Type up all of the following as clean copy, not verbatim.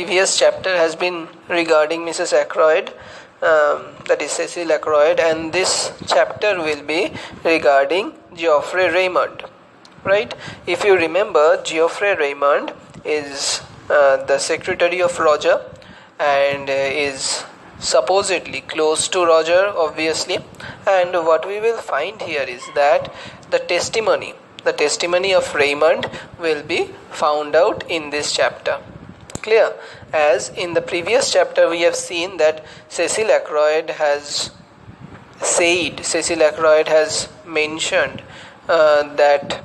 previous chapter has been regarding Mrs. Ackroyd, that is Cecil Ackroyd, and this chapter will be regarding Geoffrey Raymond. Right? If you remember, Geoffrey Raymond is the secretary of Roger and is supposedly close to Roger, obviously. And what we will find here is that the testimony of Raymond will be found out in this chapter. Clear? As in the previous chapter we have seen that Cecil Ackroyd has mentioned that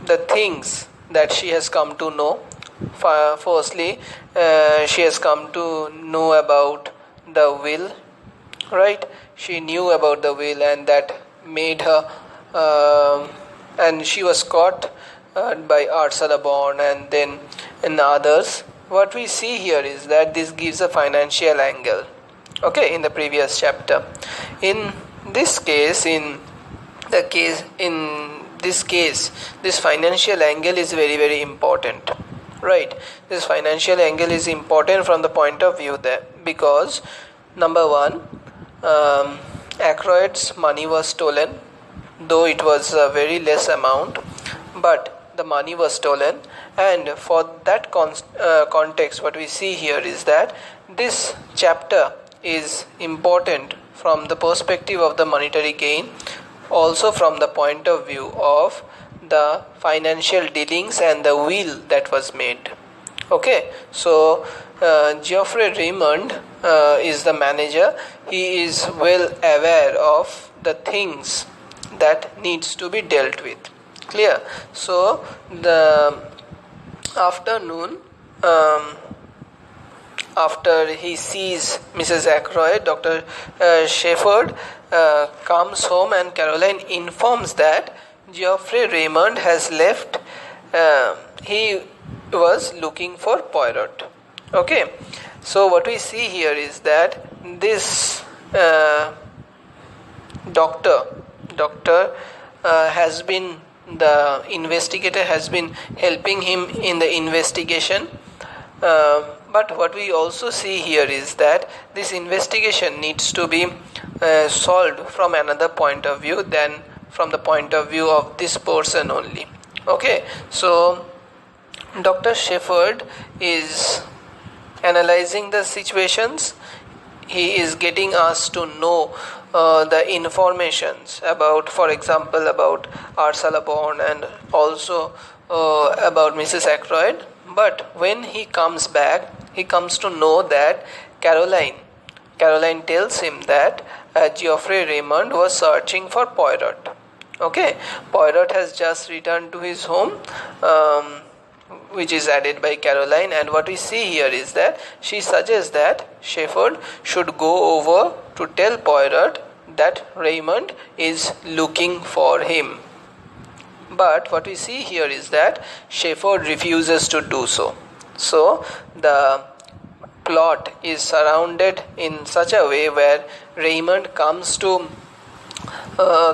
the things that she has come to know. Firstly, she has come to know about the will, right? She knew about the will, and that made her, and she was caught by Ursula Born and then in others. What we see here is that this gives a financial angle, okay, in the previous chapter. In this case, this financial angle is very, very important, right? This financial angle is important from the point of view that because number one, Ackroyd's money was stolen, though it was a very less amount, but the money was stolen. And for that context, what we see here is that this chapter is important from the perspective of the monetary gain, also from the point of view of the financial dealings and the will that was made. Okay, so Geoffrey Raymond is the manager. He is well aware of the things that needs to be dealt with. Clear? So the afternoon, after he sees Mrs. Ackroyd, Dr. Sheaford comes home and Caroline informs that Geoffrey Raymond has left. He was looking for Poirot. Okay, so what we see here is that this doctor has been, the investigator has been helping him in the investigation. But what we also see here is that this investigation needs to be solved from another point of view than from the point of view of this person only. Okay, so Dr. Sheaford is analyzing the situations. He is getting us to know the informations about, for example, about Ursula Born and also about Mrs. Ackroyd. But when he comes back, he comes to know that Caroline tells him that Geoffrey Raymond was searching for Poirot. Okay, Poirot has just returned to his home, which is added by Caroline, and what we see here is that she suggests that Sheaford should go over to tell Poirot that Raymond is looking for him. But what we see here is that Sheaford refuses to do so. So the plot is surrounded in such a way where Raymond comes to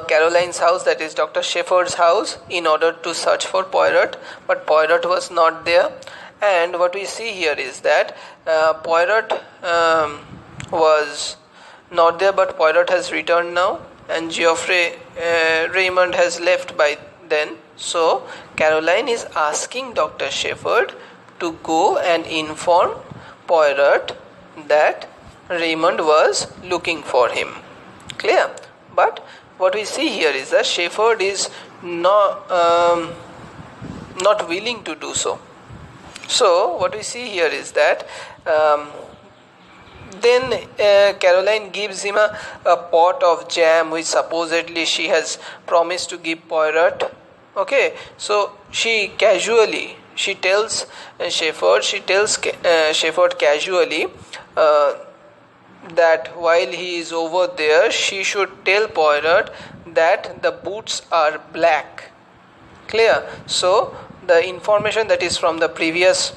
Caroline's house, that is Dr. Sheaford's house, in order to search for Poirot, but Poirot was not there. And what we see here is that Poirot was not there, but Poirot has returned now, and Geoffrey Raymond has left by then. So Caroline is asking Dr. Sheaford to go and inform Poirot that Raymond was looking for him. Clear? But what we see here is that Sheaford is not willing to do so. So what we see here is that then Caroline gives him a pot of jam which supposedly she has promised to give Poirot. Okay, so she tells Sheaford casually that while he is over there, she should tell Poirot that the boots are black. Clear? So the information that is from the previous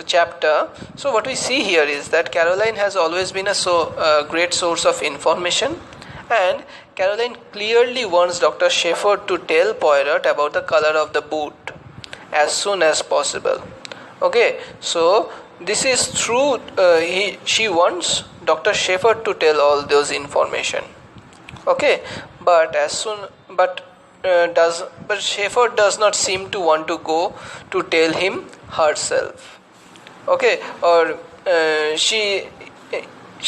chapter. So what we see here is that Caroline has always been a great source of information, and Caroline clearly wants Dr. Sheaford to tell Poirot about the color of the boot as soon as possible. Okay, so this is through she wants Dr. Sheaford to tell all those information. Okay, but as soon but does but Sheaford does not seem to want to go to tell him herself. Okay, or she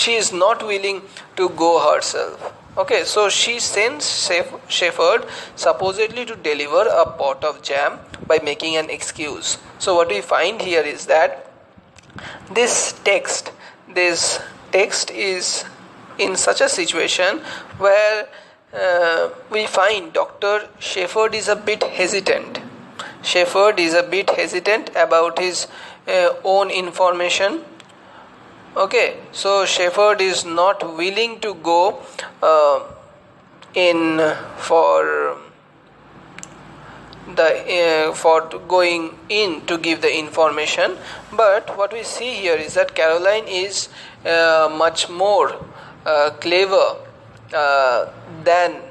is not willing to go herself. Okay, so she sends Shepherd supposedly to deliver a pot of jam by making an excuse. So what we find here is that this text is in such a situation where we find Dr. Shepherd is a bit hesitant. Shepherd is a bit hesitant about his own information. Okay, so Shepherd is not willing to go in for going in to give the information. But what we see here is that Caroline is much more clever than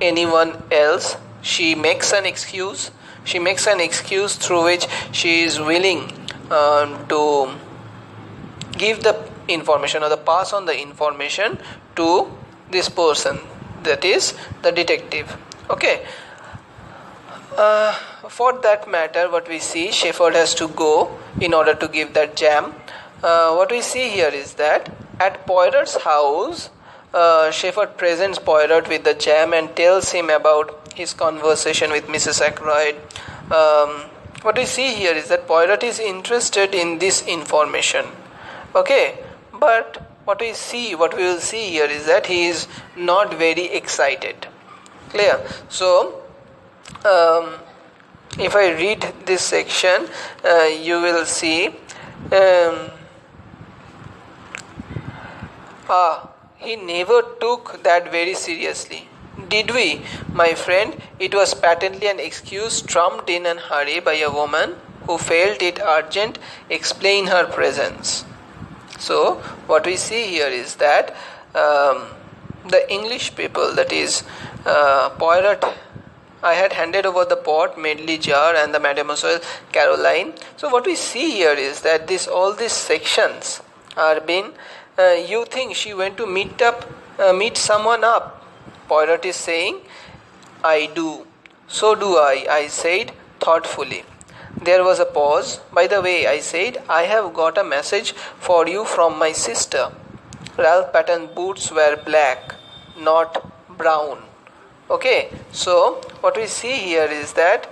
anyone else. She makes an excuse through which she is willing to give the information or the pass on the information to this person, that is the detective. Okay, for that matter, what we see, Shepherd has to go in order to give that jam. What we see here is that at Poirot's house, Shepherd presents Poirot with the jam and tells him about his conversation with Mrs. Ackroyd. What we see here is that Poirot is interested in this information. Okay, but what we will see here is that he is not very excited. Clear? So if I read this section, you will see he never took that very seriously. Did we, my friend? It was patently an excuse trumped in a hurry by a woman who felt it urgent explain her presence. So what we see here is that the English people, that is Poirot, I had handed over the pot, medley jar and the Mademoiselle Caroline. So what we see here is that all these sections are being, you think she went to meet someone up. Poirot is saying, I do. So do I said thoughtfully. There was a pause. By the way, I said, I have got a message for you from my sister. Ralph Patton's boots were black, not brown. Okay, so what we see here is that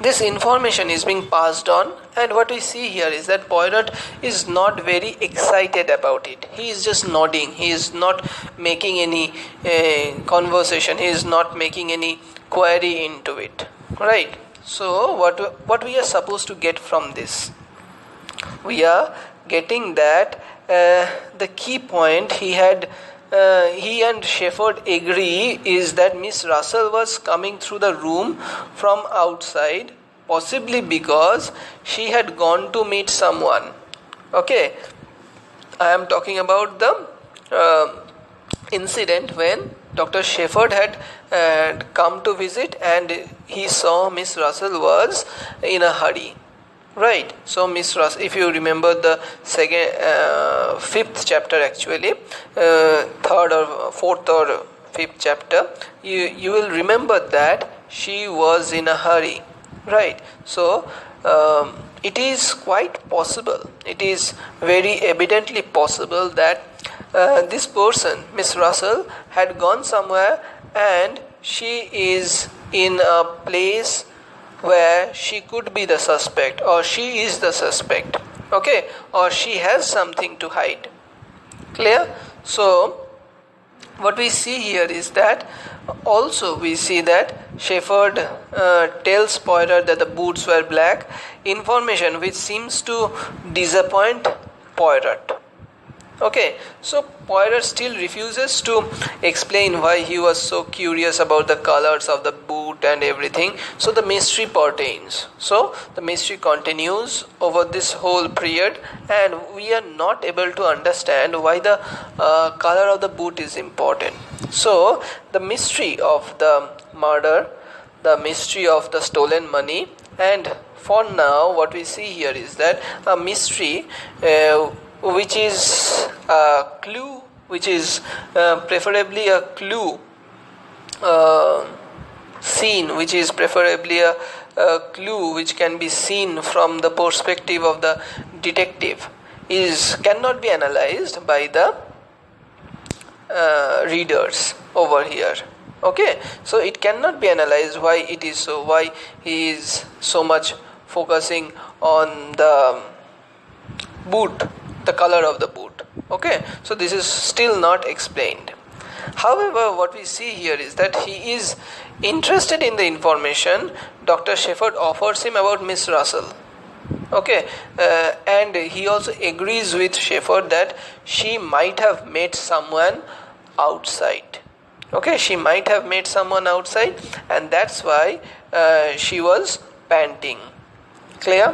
this information is being passed on, and what we see here is that Poirot is not very excited about it. He is just nodding. He is not making any conversation. He is not making any query into it. Right? So what we are supposed to get from this? We are getting that the key point he and Shepherd agree is that Miss Russell was coming through the room from outside, possibly because she had gone to meet someone. Okay, I am talking about the incident when Dr. Shepherd had come to visit and he saw Miss Russell was in a hurry. Right, so Miss Russell, if you remember the fifth chapter, actually, third or fourth or fifth chapter, you will remember that she was in a hurry. Right, so it is quite possible, it is very evidently possible that this person, Miss Russell, had gone somewhere and she is in a place where she could be the suspect, or she is the suspect. Okay, or she has something to hide. Clear? So what we see here is that also we see that Shepherd tells Poirot that the boots were black, information which seems to disappoint Poirot. Okay, so Poirot still refuses to explain why he was so curious about the colors of the boot and everything. So the mystery pertains. So the mystery continues over this whole period, and we are not able to understand why the color of the boot is important. So the mystery of the murder, the mystery of the stolen money, and for now what we see here is that a mystery which is a clue, which is preferably a clue seen, which is preferably a clue which can be seen from the perspective of the detective, cannot be analyzed by the readers over here. Okay, so it cannot be analyzed why it is so, why he is so much focusing on the boot, the color of the boot. Okay, so this is still not explained. However, what we see here is that he is interested in the information Dr. Shefford offers him about Miss Russell. Okay, and he also agrees with Shefford that she might have met someone outside. Okay, she might have met someone outside, and that's why she was panting. Clear?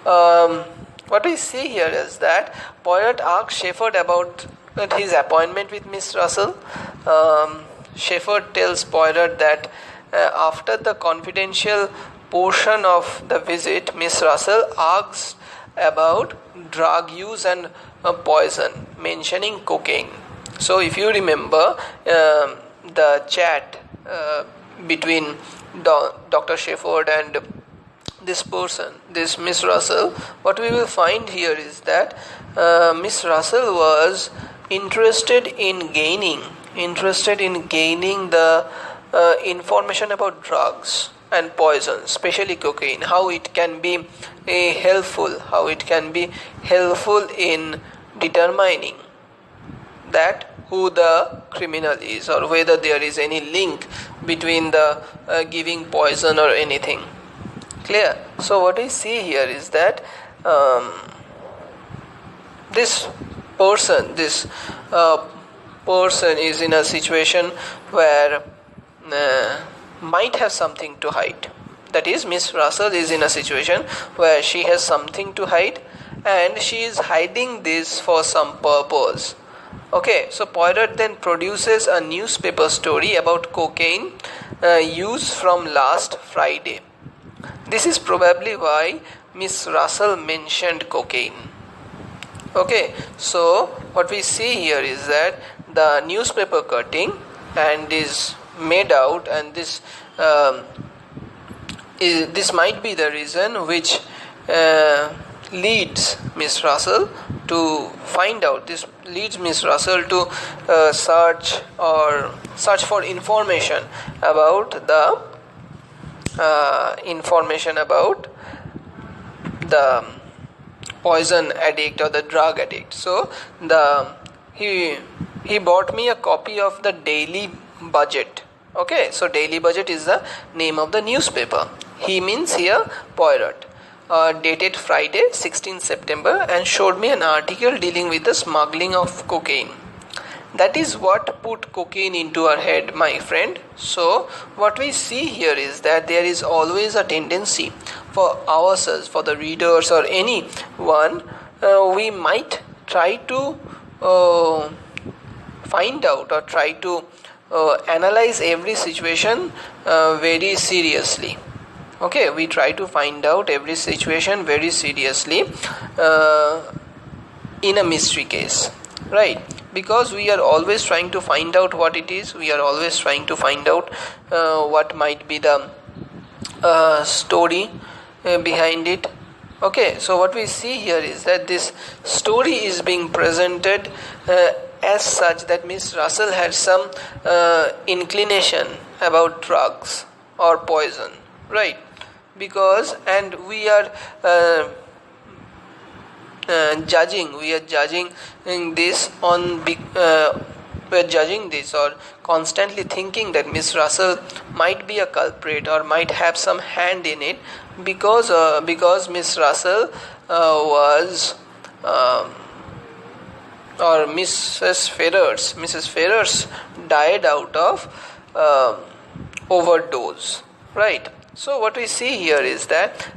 What we see here is that Poirot asks Shefford about his appointment with Miss Russell. Shefford tells Poirot that after the confidential portion of the visit, Miss Russell asked about drug use and poison, mentioning cocaine. So if you remember the chat between Dr. Shefford and this person, this Miss Russell, what we will find here is that Miss Russell was interested in gaining the information about drugs and poison, especially cocaine, how it can be helpful in determining that who the criminal is, or whether there is any link between the giving poison or anything. Clear? So what we see here is that this person is in a situation where might have something to hide. That is, Miss Russell is in a situation where she has something to hide, and she is hiding this for some purpose. Okay, so Poirot then produces a newspaper story about cocaine use from last Friday. This is probably why Miss Russell mentioned cocaine. Okay, so what we see here is that the newspaper cutting and is made out, and this might be the reason which leads Miss Russell to find out. This leads Miss Russell to search for information about the poison addict or the drug addict. So he bought me a copy of the Daily Budget. Okay, so Daily Budget is the name of the newspaper. He means here Poirot. Dated Friday 16 September, and showed me an article dealing with the smuggling of cocaine. That is what put cocaine into our head, my friend. So what we see here is that there is always a tendency for ourselves, for the readers or anyone, we might try to find out or try to analyze every situation very seriously. Okay, we try to find out every situation very seriously in a mystery case, right? Because we are always trying to find out what it is, we are always trying to find out what might be the story behind it. Okay, so what we see here is that this story is being presented as such that Miss Russell had some inclination about drugs or poison, right? Because, and we are judging this or constantly thinking that Miss Russell might be a culprit or might have some hand in it, because Miss Russell was or Mrs. Ferrers died out of overdose, right? So what we see here is that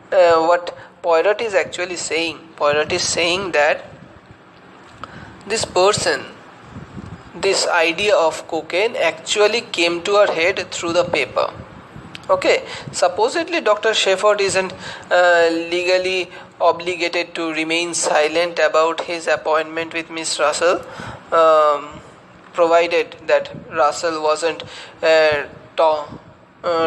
what Poirot is actually saying. Poirot is saying that this person, this idea of cocaine actually came to her head through the paper. Okay, supposedly Dr. Shefford isn't legally obligated to remain silent about his appointment with Miss Russell, provided that Russell wasn't uh, ta-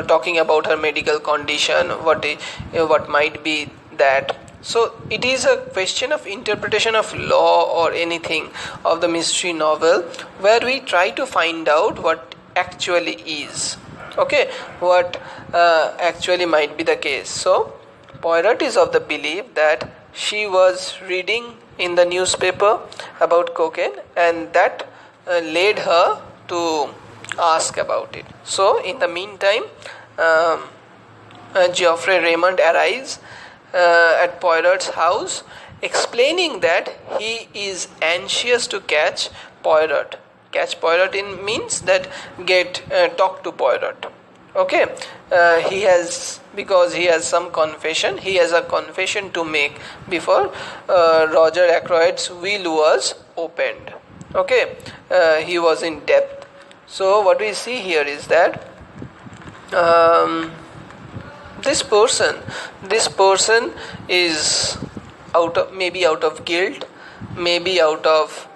talking about her medical condition, what might be that. So it is a question of interpretation of law or anything of the mystery novel, where we try to find out what actually is. Okay, what actually might be the case. So Poirot is of the belief that she was reading in the newspaper about cocaine, and that led her to ask about it. So in the meantime, um, Geoffrey Raymond arrives at Poirot's house, explaining that he is anxious to catch Poirot. Catch Poirot in means that get talk to Poirot. Okay, he has, because he has some confession. He has a confession to make before Roger Ackroyd's will was opened. Okay, he was in debt. So what we see here is that. Um, this person is out of guilt, maybe out of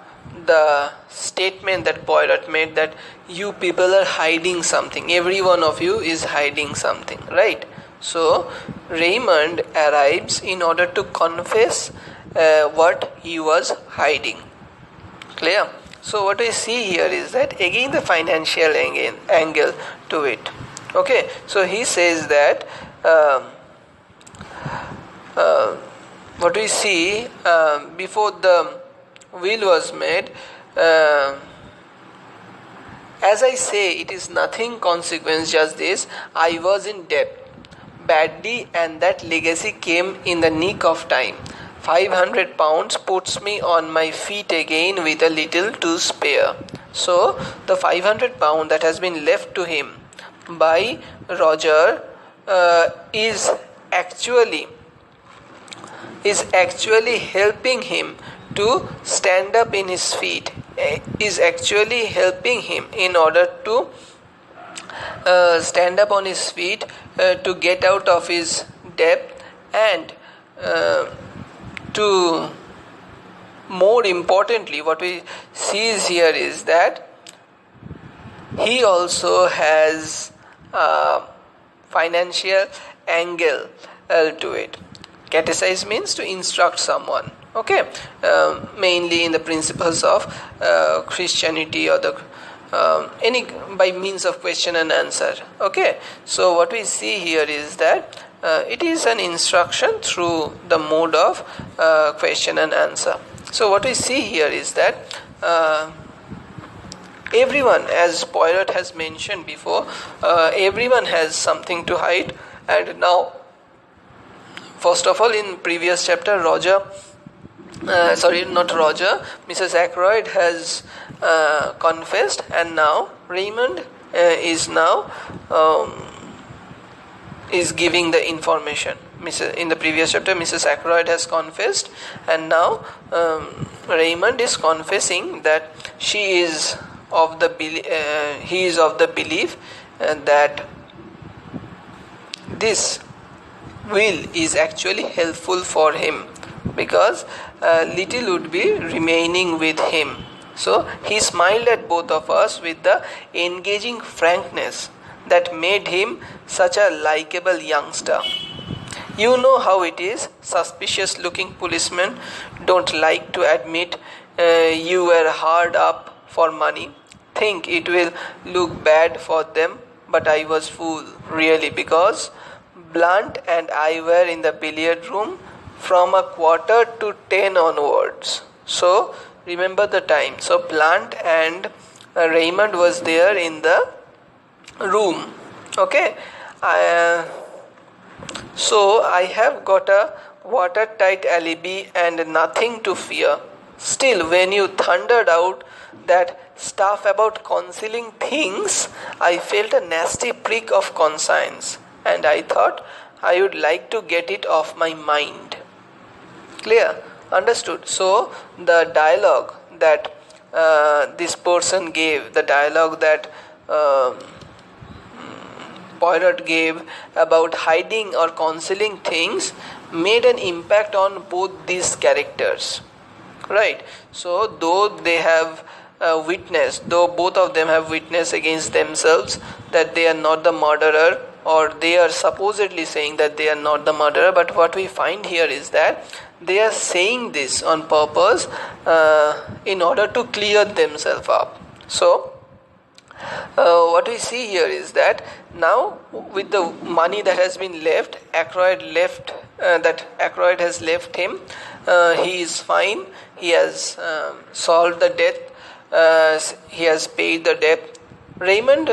the statement that Poirot made, that you people are hiding something, every one of you is hiding something, right? So Raymond arrives in order to confess what he was hiding. Clear? So what we see here is that again the financial angle to it. Okay, so he says that um, uh, what we see before the will was made, uh, as I say, it is nothing consequence, just this: I was in debt badly, and that legacy came in the nick of time. £500 puts me on my feet again with a little to spare. So the £500 that has been left to him by Roger is actually helping him to stand up in his feet, is actually helping him in order to stand up on his feet, to get out of his debt, and uh, to, more importantly, what we see is here is that he also has a financial angle to it. Catechise means to instruct someone. Okay, mainly in the principles of Christianity, or the any by means of question and answer. Okay, so what we see here is that it is an instruction through the mode of question and answer. So what we see here is that everyone, as Poirot has mentioned before, everyone has something to hide. And now, first of all, in previous chapter, Mrs. Ackroyd has confessed, and now Raymond is now is giving the information. In the previous chapter, Mrs. Ackroyd has confessed, and now Raymond is confessing that he is of the belief that this will is actually helpful for him, because little would be remaining with him. So he smiled at both of us with the engaging frankness that made him such a likable youngster. You know how it is, suspicious looking policemen don't like to admit you were hard up for money. Think it will look bad for them, but I was fool, really, because Blunt and I were in the billiard room from 9:45 onwards. So remember the time. So Blunt and Raymond was there in the room. Okay. So I have got a watertight alibi and nothing to fear. Still, when you thundered out that stuff about concealing things, I felt a nasty prick of conscience, and I thought I would like to get it off my mind. Clear? Understood? So the dialogue that this person gave, the dialogue that Poirot gave about hiding or concealing things made an impact on both these characters. Right? So, though they have though both of them have witnessed against themselves that they are not the murderer, or they are supposedly saying that they are not the murderer, but what we find here is that they are saying this on purpose in order to clear themselves up. So, what we see here is that now with the money that has been left, Ackroyd has left him. He is fine. He has solved the debt. He has paid the debt. Raymond,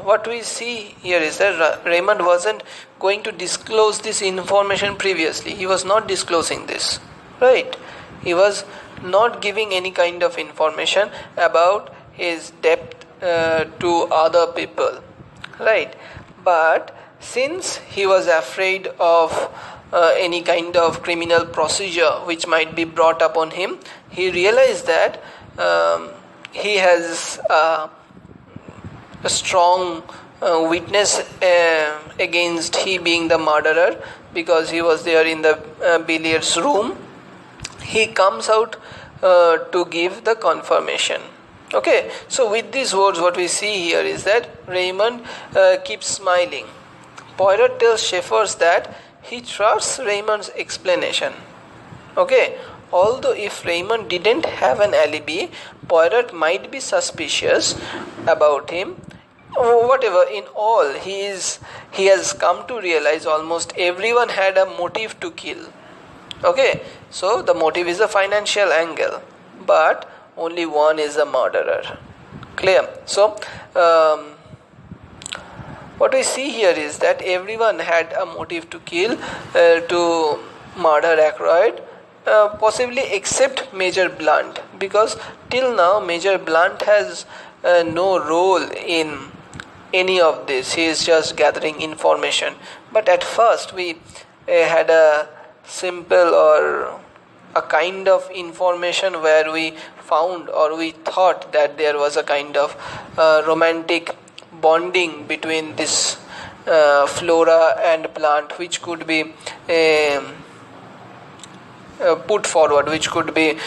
what we see here is that Raymond wasn't going to disclose this information previously. He was not disclosing this, right? He was not giving any kind of information about his debt to other people, right? But since he was afraid of any kind of criminal procedure which might be brought upon him, he realized that he has a strong witness against he being the murderer, because he was there in the billiards room. He comes out to give the confirmation. Okay, so with these words, what we see here is that Raymond keeps smiling. Poirot tells Shefford that he trusts Raymond's explanation. Okay, although if Raymond didn't have an alibi, Poirot might be suspicious about him. Whatever, in all, he has come to realize almost everyone had a motive to kill. Okay, so the motive is a financial angle, but only one is a murderer. Clear? So, what we see here is that everyone had a motive to kill, to murder Ackroyd, possibly except Major Blunt, because till now Major Blunt has no role in any of this. He is just gathering information. But at first we had a simple or a kind of information where we found, or we thought that there was a kind of romantic bonding between this flora and plant, which could be put forward, which could be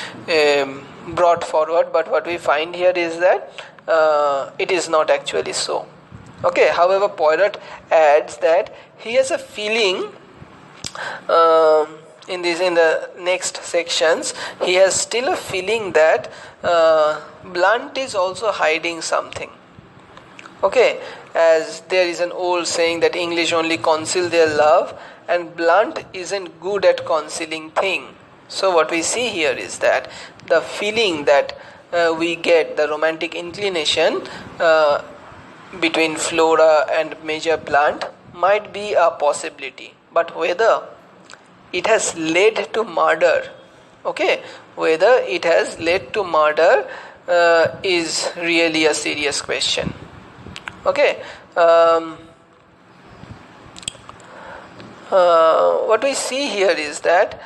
brought forward. But what we find here is that it is not actually so. Okay, however, Poirot adds that he has a feeling in the next sections, he has still a feeling that Blunt is also hiding something. Okay, as there is an old saying that English only conceal their love, and Blunt isn't good at concealing things. So what we see here is that the feeling that we get, the romantic inclination between Flora and Major Blunt might be a possibility, but whether it has led to murder, okay, whether it has led to murder is really a serious question. Okay, what we see here is that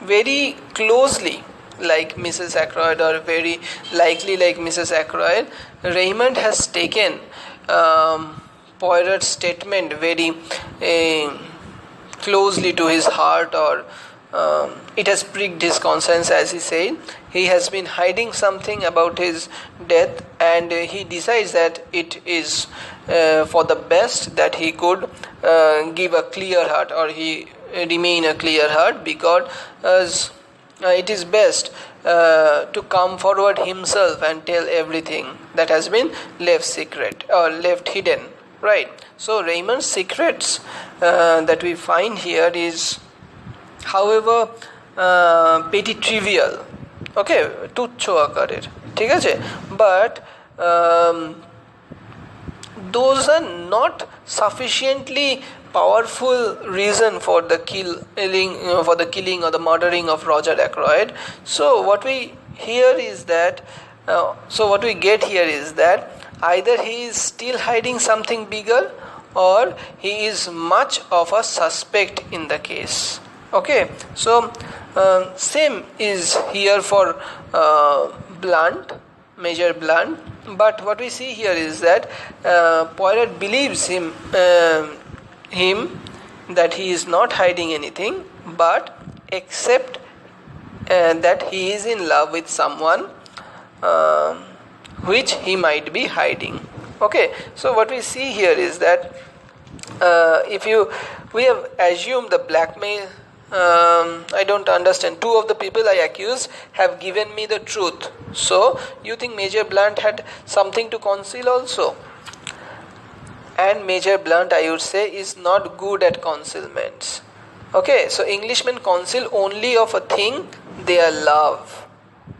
very closely like Mrs. Ackroyd, or very likely like Mrs. Ackroyd, Raymond has taken Poirot's statement very closely to his heart, or it has pricked his conscience, as he said. He has been hiding something about his death, and he decides that it is for the best that he could give a clear heart, or he remain a clear heart, because it is best to come forward himself and tell everything that has been left secret or left hidden, right? So Raymond's secrets that we find here is, however, petty trivial, okay, তুচ্ছ আকারের, ঠিক আছে, but those are not sufficiently powerful reason for the killing or the murdering of Roger Ackroyd. So what we get here is that either he is still hiding something bigger, or he is much of a suspect in the case. Okay, so same is here for Blunt. Major Blunt. But what we see here is that Poirot believes him that he is not hiding anything, but except that he is in love with someone which he might be hiding. Okay, so what we see here is that we have assumed the blackmail. I don't understand. Two of the people I accused have given me the truth. So you think Major Blunt had something to conceal also? And Major Blunt, I would say, is not good at concealments. Okay, so Englishmen conceal only of a thing they love.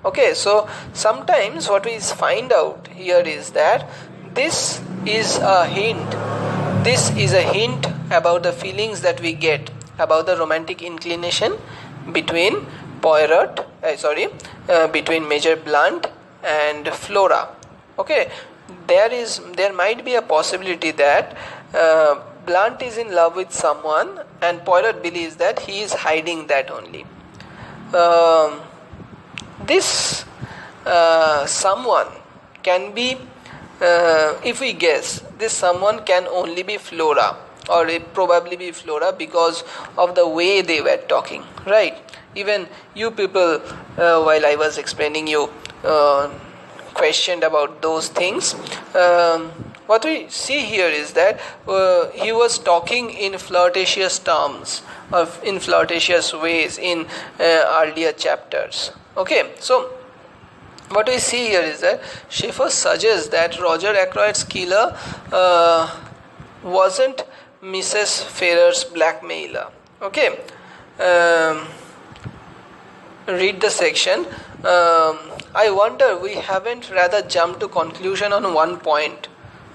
Okay, so sometimes what we find out here is that this is a hint. This is a hint about the feelings that we get about the romantic inclination between between Major Blunt and Flora. Okay, there might be a possibility that Blunt is in love with someone and Poirot believes that he is hiding that only. This someone can be, if we guess, this someone can only be Flora, or it probably be Flora because of the way they were talking, right? Even you people, while I was explaining you, questioned about those things. What we see here is that he was talking in flirtatious terms, or in flirtatious ways in earlier chapters. Okay, so what we see here is that Sheaford suggests that Roger Ackroyd's killer wasn't Mrs. Ferrer's blackmailer. Okay, read the section. I wonder we haven't rather jumped to conclusion on one point.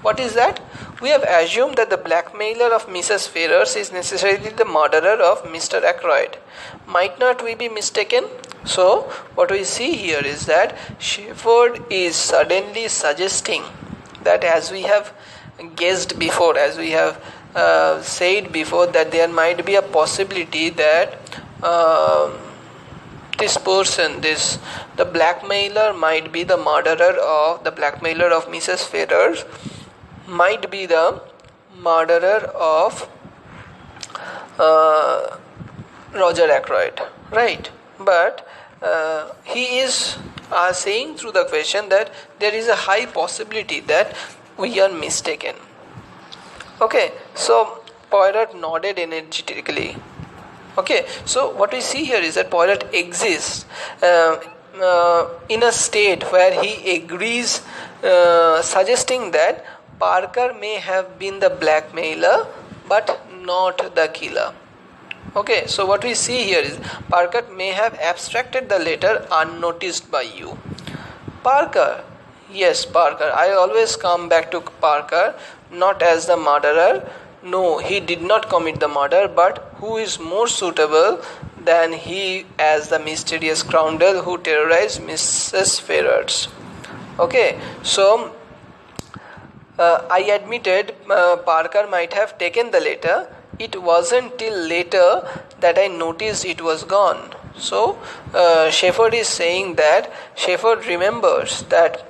What is that? We have assumed that the blackmailer of Mrs. Ferrers is necessarily the murderer of Mr. Ackroyd. Might not we be mistaken? So, what we see here is that Sheaford is suddenly suggesting that, as we have guessed before, as we have said before, that there might be a possibility that this person, the blackmailer might be the murderer of, the blackmailer of Mrs. Ferrers might be the murderer of Roger Ackroyd, right? But he is saying through the question that there is a high possibility that we are mistaken. Okay, so Poirot nodded energetically. Okay, so what we see here is that Poirot exists in a state where he agrees, suggesting that Parker may have been the blackmailer but not the killer. Okay, so what we see here is Parker may have abstracted the letter unnoticed by you. Parker, yes, Parker. I always come back to Parker, not as the murderer. No, he did not commit the murder, but who is more suitable than he as the mysterious scoundrel who terrorized Mrs. Ferrers? Okay, so I admitted Parker might have taken the letter. It wasn't till later that I noticed it was gone. So Sheaford is saying that Sheaford remembers that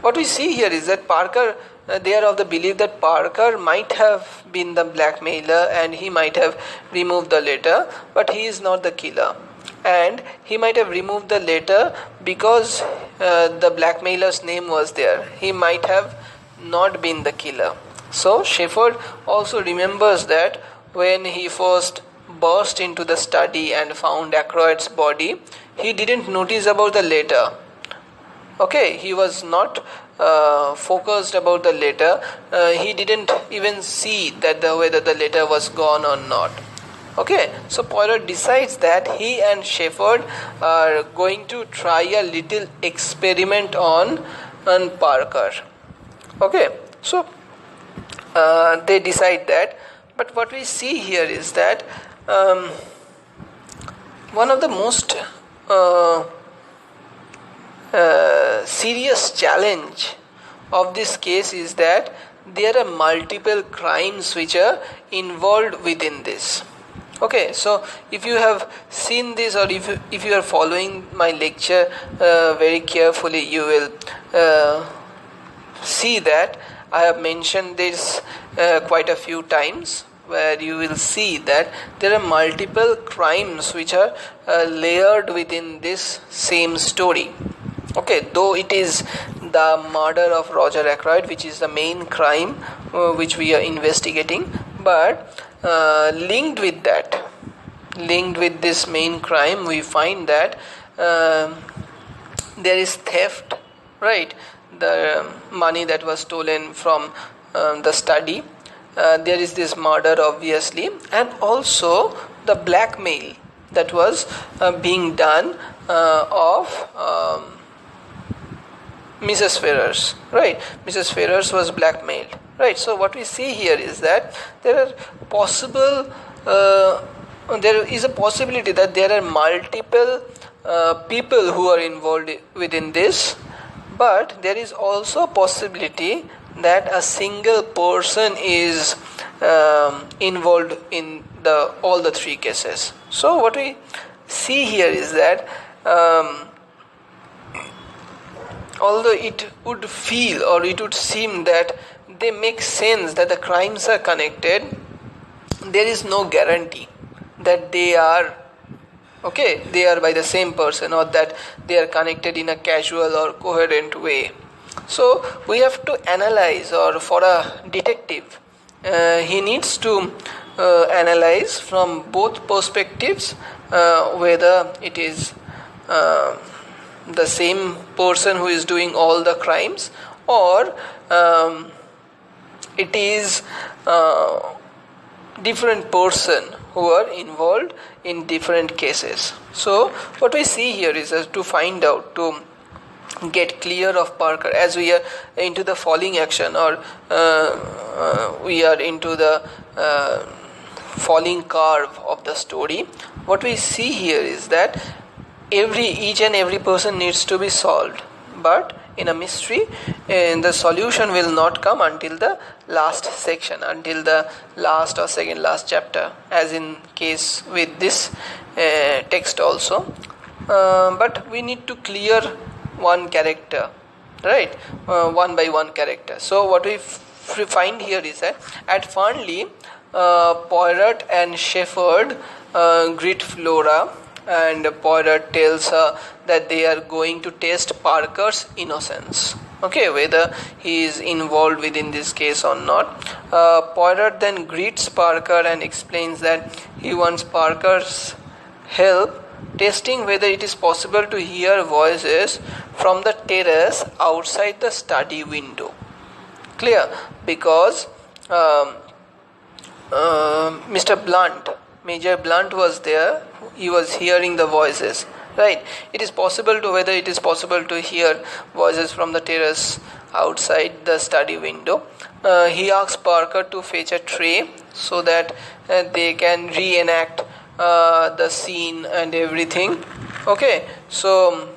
what we see here is that Parker, they are of the belief that Parker might have been the blackmailer and he might have removed the letter, but he is not the killer. And he might have removed the letter because the blackmailer's name was there. He might have not been the killer. So Sheaford also remembers that when he first burst into the study and found Ackroyd's body, he didn't notice about the letter. Okay, he was not focused about the letter. He didn't even see that whether the letter was gone or not. Okay, so Poirot decides that he and Sheaford are going to try a little experiment on Parker. Okay, so they decide that. But what we see here is that one of the most serious challenge of this case is that there are multiple crimes which are involved within this. Okay, so if you have seen this, or if you are following my lecture very carefully, you will see that I have mentioned this quite a few times, where you will see that there are multiple crimes which are layered within this same story. Okay, though it is the murder of Roger Ackroyd which is the main crime which we are investigating, but linked with this main crime, we find that there is theft, right? The money that was stolen from the study, there is this murder obviously, and also the blackmail that was being done of Mrs. Ferrars, right? Mrs. Ferrars was blackmailed, right? So what we see here is that there are there is a possibility that there are multiple people who are involved within this, but there is also a possibility that a single person is involved in all the three cases. So what we see here is that although it would feel, or it would seem that they make sense, that the crimes are connected, there is no guarantee that they are by the same person, or that they are connected in a casual or coherent way. So we have to analyze, or for a detective, he needs to analyze from both perspectives, whether it is the same person who is doing all the crimes, or it is different person who are involved in different cases. So what we see here is to find out, to get clear of Parker, as we are into the falling action, or we are into the falling curve of the story. What we see here is that each and every person needs to be solved, but in a mystery, the solution will not come until the last section, until the last or second last chapter, as in case with this text also. But we need to clear one character, right? One by one character. So what we find here is that at Farnley, Poirot and Shefford greet Flora, and Poirot tells her that they are going to test Parker's innocence, whether he is involved within this case or not. Poirot then greets Parker and explains that he wants Parker's help testing whether it is possible to hear voices from the terrace outside the study window. Clear? Because Major Blunt was there. He was hearing the voices, right? Whether it is possible to hear voices from the terrace outside the study window. He asks Parker to fetch a tray so that they can reenact the scene and everything. So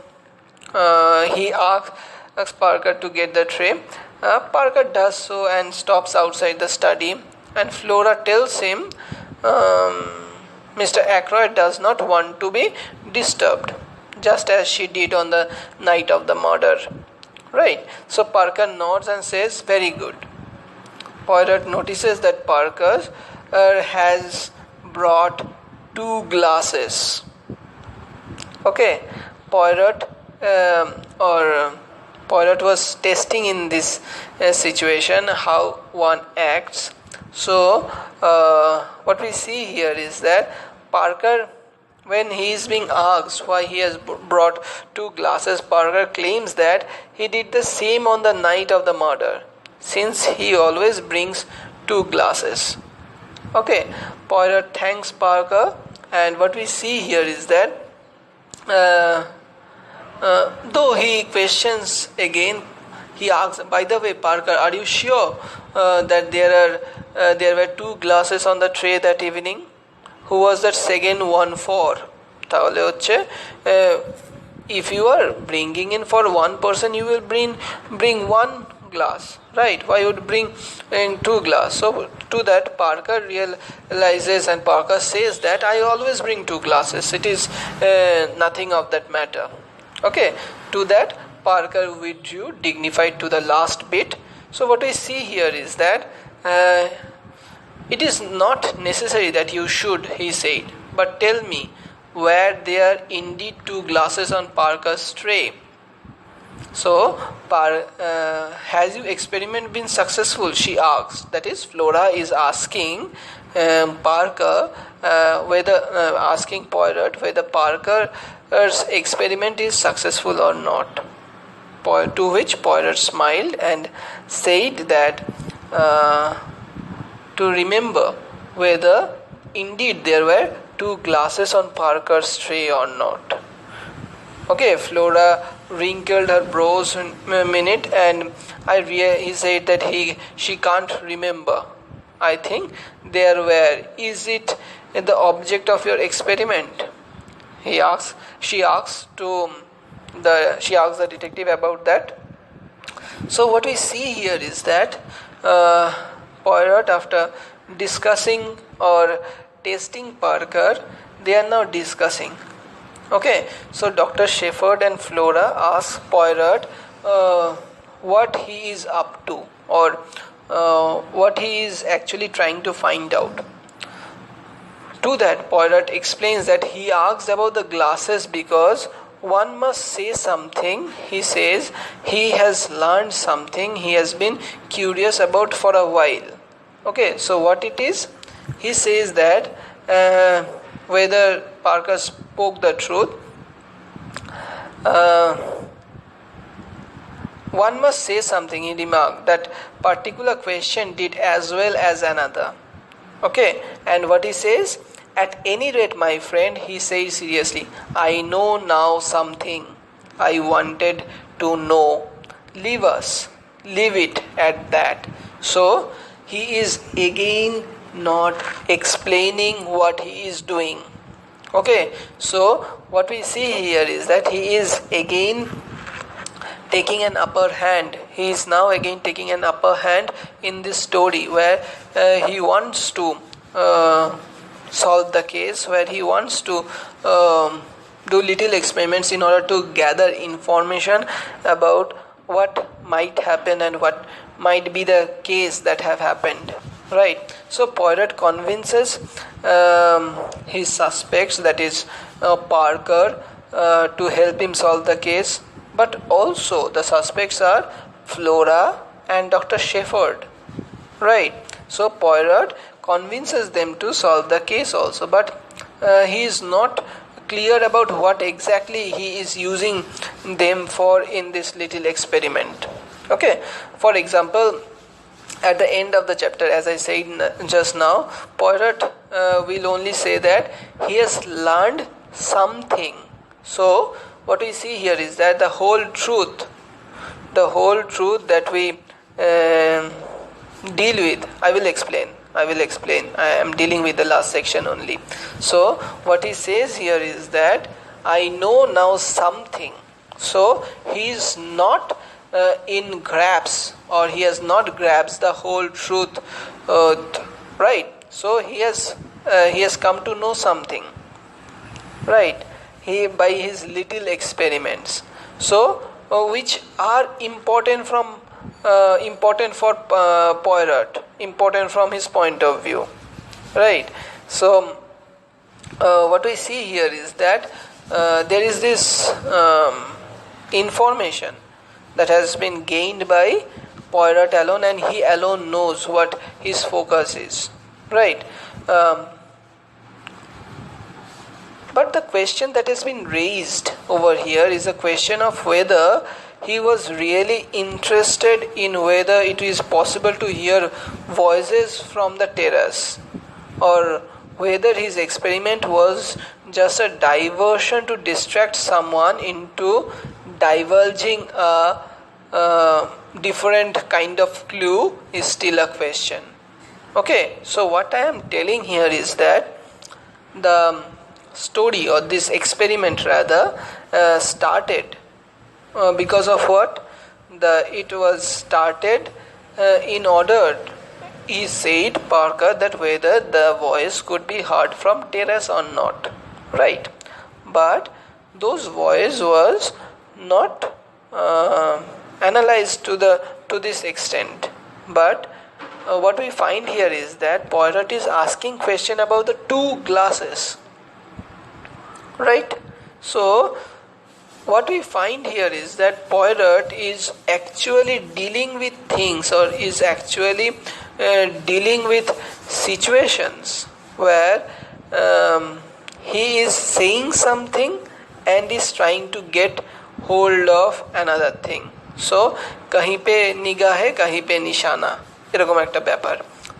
he asks Parker to get the tray. Parker does so and stops outside the study, and Flora tells him Mr. Ackroyd does not want to be disturbed, just as she did on the night of the murder, right? So Parker nods and says, very good. Poirot notices that Parker has brought 2 glasses. Poirot was testing in this situation how one acts. So what we see here is that Parker, when he is being asked why he has brought 2 glasses, Parker claims that he did the same on the night of the murder, since he always brings 2 glasses. Poirot thanks Parker, and what we see here is that though he questions again, he asks, by the way, Parker, are you sure that there were 2 glasses on the tray that evening? Who was that second one for? তাহলে হচ্ছে if you are bringing in for one person, you will bring 1 glass, right? Why would bring in 2 glass? So To that, Parker realizes and Parker says that I always bring 2 glasses. It is nothing of that matter. Okay. To that, Parker withdrew, dignified to the last bit. So what we see here is that it is not necessary that you should, he said, but tell me, were there indeed 2 glasses on Parker's tray? So, has your experiment been successful? She asked. That is, Flora is asking Parker asking Poirot whether Parker's experiment is successful or not. To which Poirot smiled and said that to remember whether indeed there were 2 glasses on Parker's tray or not. Okay, Flora wrinkled her brows a minute, and he said that she can't remember. I think there were. Is it the object of your experiment? She asked the detective about that. So what we see here is that Poirot, after discussing or testing Parker, they are now discussing. Okay, so Dr. Sheaford and Flora ask Poirot what he is up to, or what he is actually trying to find out. To that, Poirot explains that he asked about the glasses because one must say something. He says he has learned something he has been curious about for a while. Okay, so what it is? He says that whether Parker spoke the truth, one must say something. He remarked that particular question did as well as another. Okay, and what he says, at any rate, my friend, he says seriously, I know now something I wanted to know. Leave it at that. So he is again not explaining what he is doing. Okay, so what we see here is that he is again taking an upper hand. He is now again taking an upper hand in this story, where he wants to solve the case, where he wants to do little experiments in order to gather information about what might happen and what might be the case that have happened. Right. So Poirot convinces his suspects, that is Parker, to help him solve the case. But also the suspects are Flora and Dr. Shefford. Right. So Poirot convinces them to solve the case also. But he is not clear about what exactly he is using them for in this little experiment. Okay. For example, at the end of the chapter, as I said just now, Poirot will only say that he has learned something. So what we see here is that the whole truth that we deal with, I will explain. I am dealing with the last section only. So what he says here is that I know now something. So he is not in grasp, or he has not grasped the whole truth, right? So he has come to know something, right? He by his little experiments, so which are important for Poirot, important from his point of view, right? So what we see here is that there is this information that has been gained by Poirot alone, and he alone knows what his focus is, right? But the question that has been raised over here is a question of whether he was really interested in whether it is possible to hear voices from the terrace, or whether his experiment was just a diversion to distract someone into divulging a different kind of clue is still a question. Okay, so what I am telling here is that the story, or this experiment rather, started because of what? It was started in order he said Parker that whether the voice could be heard from terrace or not, right? But those voice was not analyzed to this extent. But what we find here is that Poirot is asking question about the two glasses, right? So what we find here is that Poirot is actually dealing with things, or is actually dealing with situations where he is saying something and is trying to get hold of another thing. So कहीं पे निगाह है कहीं पे निशाना, এরকম একটা ব্যাপার।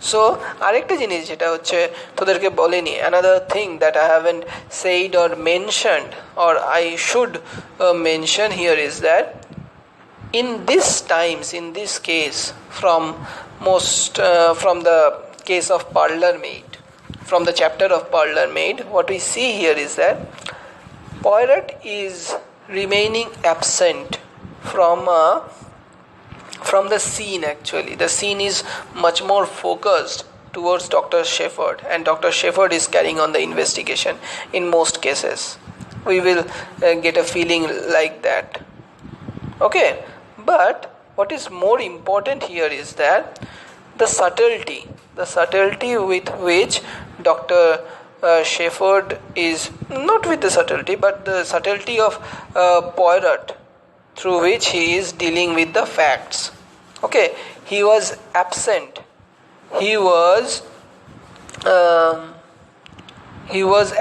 সো আরেকটা জিনিস যেটা হচ্ছে তোদেরকে বলিনি, another thing that I haven't said or mentioned, or I should mention here, is that in these times, in this case, from the case of parlour maid, from the chapter of parlour maid, what we see here is that Poirot is remaining absent from the scene. Actually, the scene is much more focused towards Dr. Shefford, and Dr. Shefford is carrying on the investigation in most cases. We will get a feeling like that. Okay, but what is more important here is that the subtlety with which Dr. Shefford is, not with the subtlety, but the subtlety of Poirot, through which he is dealing with the facts. Okay, he was absent. He was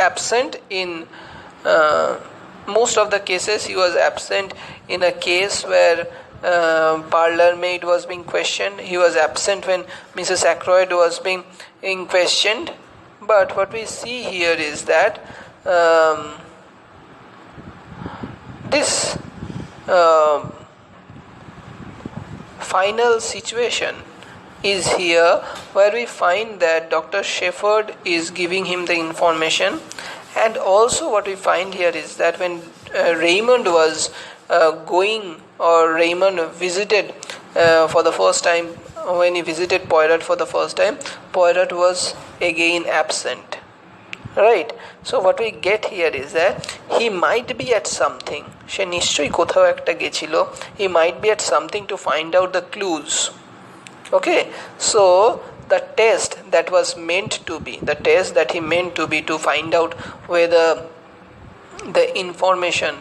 absent in most of the cases. He was absent in a case where parlour maid was being questioned. He was absent when Mrs. Ackroyd was being questioned. But what we see here is that this final situation is here, where we find that Dr. Sheaford is giving him the information. And also what we find here is that when Raymond was Raymond visited for the first time, when he visited Poirot for the first time, Poirot was again absent, right? So what we get here is that he might be at something. সে নিশ্চয়ই কোথাও একটা গেছিল. He might be at something to find out the clues. Okay, so the test that he meant to be to find out whether the information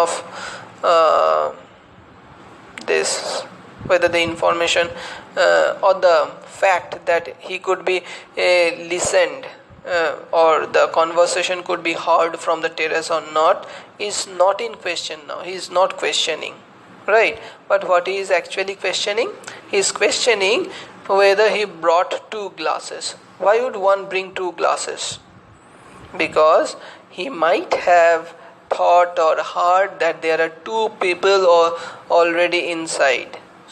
of or the fact that he could be listened, or the conversation could be heard from the terrace or not, is not in question now. He is not questioning, right? But what he is actually questioning? He is questioning whether he brought two glasses. Why would one bring two glasses? Because he might have thought or heard that there are two people already inside.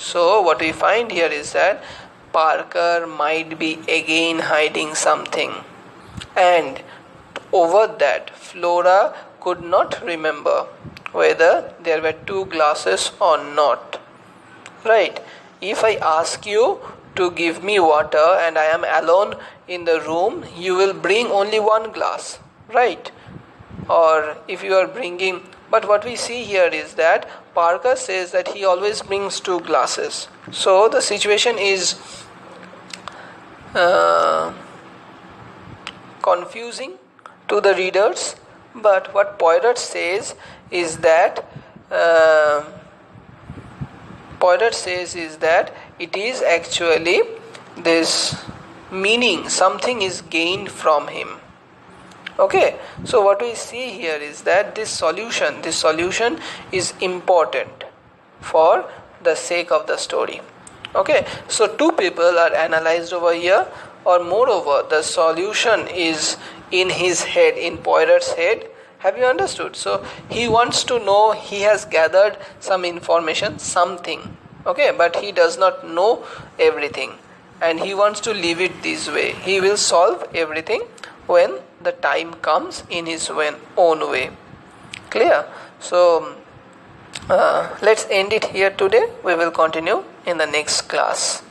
So what we find here is that Parker might be again hiding something, and over that Flora could not remember whether there were two glasses or not, right? If I ask you to give me water and I am alone in the room, you will bring only one glass, right? Or if you are bringing, but what we see here is that Parker says that he always brings two glasses. So the situation is confusing to the readers, but what Poirot says is that it is actually this meaning, something is gained from him. Okay, so what we see here is that this solution is important for the sake of the story. Okay, so two people are analyzed over here, or moreover the solution is in his head, in Poirot's head. Have you understood? So he wants to know, he has gathered some information, something, okay, but he does not know everything, and he wants to leave it this way. He will solve everything when the time comes in his own way. Clear? So let's end it here today. We will continue in the next class.